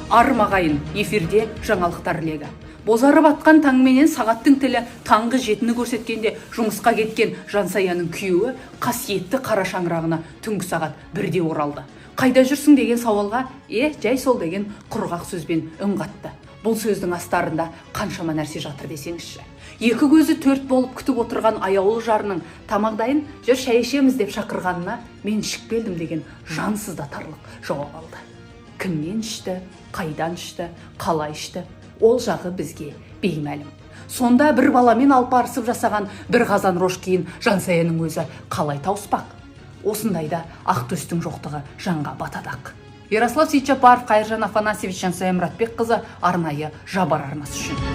Армағайын эфирде жаңалықтар легі. Бозарып атқан таңменен сағаттың тілі таңғы 7-ні көрсеткенде жұмысқа кеткен Жансаяның күйеуі қасиетті қара шаңырағына түнгі сағат 1-де оралды. Қайда жүрсің деген сауалға жай сол деген құрғақ сөзбен үн қатты. Бұл сөздің астарында қаншама нәрсе жатыр десеңізші. Екі көзі 4 болып күтіп отырған аяулы жарының тамақ-дайын жүр шай ішеміз деп шақырғанына мен ішіп келдім деген жансыз да тарлық жауап алды. Кімнен ішті, қайдан ішті, қалай ішті, ол жағы бізге беймәлім. Сонда бір баламен алпарысып жасаған бір қазан рош кейін Жансаяның өзі қалай тауыспақ? Осындайда ақ төстің жоқтығы жанға батадақ. Ярослав Сейтжапаров, Қайыржан Афанасьевич, Жансая Мұратбекқызы, арнайы Жабар арнасы үшін.